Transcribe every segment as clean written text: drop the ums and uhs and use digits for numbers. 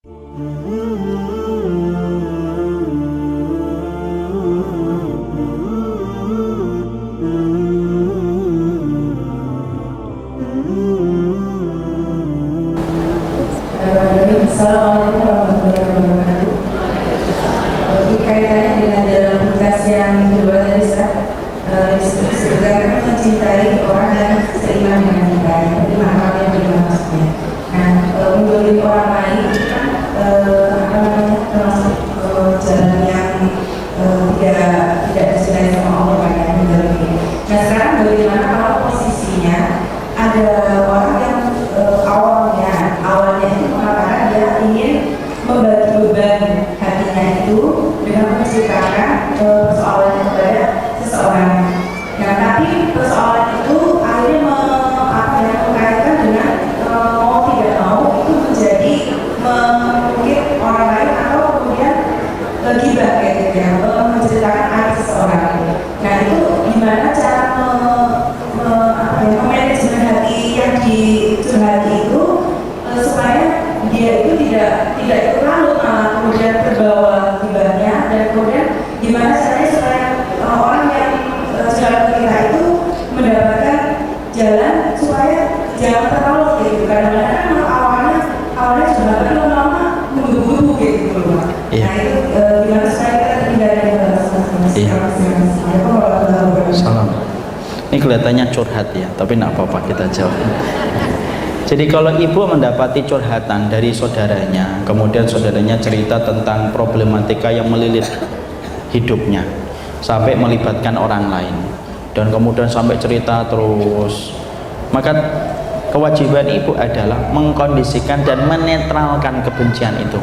Assalamualaikum warahmatullahi wabarakatuh. Kaitannya dengan dalam tugas yang kedua tadi, sebenarnya mencintai orang yang seiman dengan kita, jadi maknanya bagaimana maksudnya. Nah, menjolimi orang lain termasuk jalan yang tidak disukai sama Allah, yang menjolimi. Nah, sekarang bagaimana kalau posisinya ada orang yang awalnya itu mengatakan dia ingin membagi beban hatinya itu dengan menceritakan persoalannya kepada seseorang. Nah, tapi persoalan itu akhirnya mengkaitkan dengan mau tidak mau itu menjadi mengungkit orang lain atau kemudian gibah gitu ya, menceritakan aib seseorang. Nah, itu gimana cara memanajemen hati yang dicurhati itu supaya dia itu tidak ikut larut malah kemudian terbawa gibahnya, dan kemudian gimana caranya supaya orang yang curhat ke kita itu mendapatkan jalan supaya jangan terlalu gitu. Kadang-kadang kan awalnya juga lama-lama menggebu-gebu gitu loh. Nah, itu gimana supaya kita terhindar dari Salam. Ini kelihatannya curhat ya, tapi tidak apa-apa, kita jawab. Jadi kalau ibu mendapati curhatan dari saudaranya, kemudian saudaranya cerita tentang problematika yang melilit hidupnya sampai melibatkan orang lain, dan kemudian sampai cerita terus, maka kewajiban ibu adalah mengkondisikan dan menetralkan kebencian itu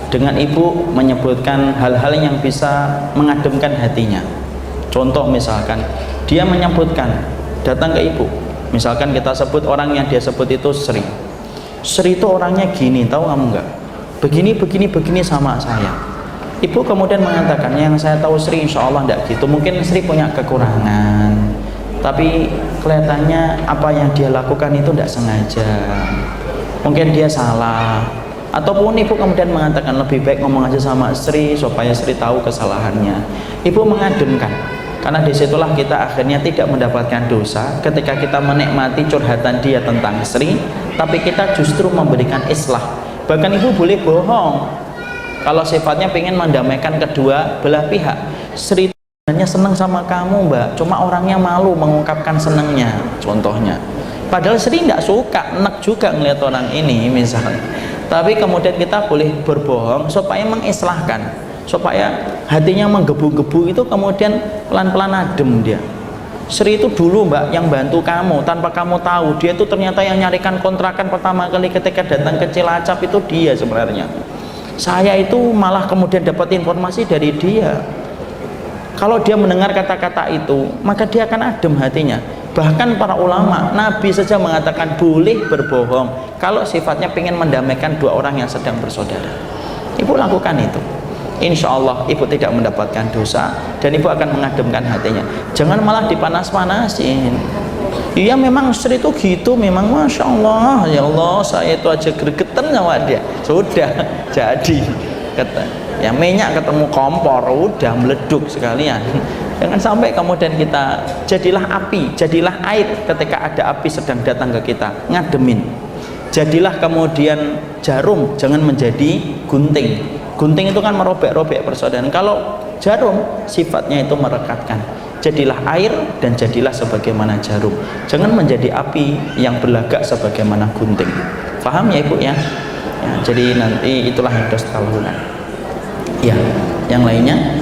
dengan ibu menyebutkan hal-hal yang bisa mengademkan hatinya. Contoh, misalkan dia menyebutkan, datang ke ibu, misalkan kita sebut orang yang dia sebut itu Sri. Sri itu orangnya gini, tahu kamu enggak? Begini sama saya. Ibu kemudian mengatakan, yang saya tahu Sri insya Allah enggak gitu. Mungkin Sri punya kekurangan, tapi kelihatannya apa yang dia lakukan itu enggak sengaja. Mungkin dia salah. Ataupun ibu kemudian mengatakan lebih baik ngomong aja sama Sri supaya Sri tahu kesalahannya. Ibu mengademkan, karena disitulah kita akhirnya tidak mendapatkan dosa ketika kita menikmati curhatan dia tentang Sri, tapi kita justru memberikan islah. Bahkan ibu boleh bohong kalau sifatnya pengen mendamaikan kedua belah pihak. Sri sebenarnya senang sama kamu mbak, cuma orangnya malu mengungkapkan senangnya, contohnya. Padahal Sri nggak suka, enak juga ngeliat orang ini misalnya. Tapi kemudian kita boleh berbohong supaya mengislahkan, supaya hatinya menggebu-gebu itu kemudian pelan-pelan adem dia. Sri itu dulu mbak yang bantu kamu tanpa kamu tahu, dia itu ternyata yang nyarikan kontrakan pertama kali ketika datang ke Cilacap itu dia sebenarnya. Saya itu malah kemudian dapat informasi dari dia. Kalau dia mendengar kata-kata itu, maka dia akan adem hatinya. Bahkan para ulama, Nabi saja mengatakan boleh berbohong kalau sifatnya ingin mendamaikan dua orang yang sedang bersaudara. Ibu lakukan itu, insya Allah ibu tidak mendapatkan dosa dan ibu akan mengademkan hatinya. Jangan malah dipanas-panasin. Iya memang Sri itu gitu, memang Masya Allah, ya Allah saya itu aja gregetan sama dia. Sudah jadi ya minyak ketemu kompor udah meleduk sekalian. Jangan sampai kemudian kita jadilah api, jadilah air ketika ada api sedang datang ke kita, ngademin. Jadilah kemudian jarum, jangan menjadi gunting. Gunting itu kan merobek-robek persaudaraan. Kalau jarum sifatnya itu merekatkan. Jadilah air dan jadilah sebagaimana jarum. Jangan menjadi api yang berlagak sebagaimana gunting. Paham ya ibu ya? Ya, jadi nanti itulah yang harus kita lakukan. Ya, yang lainnya.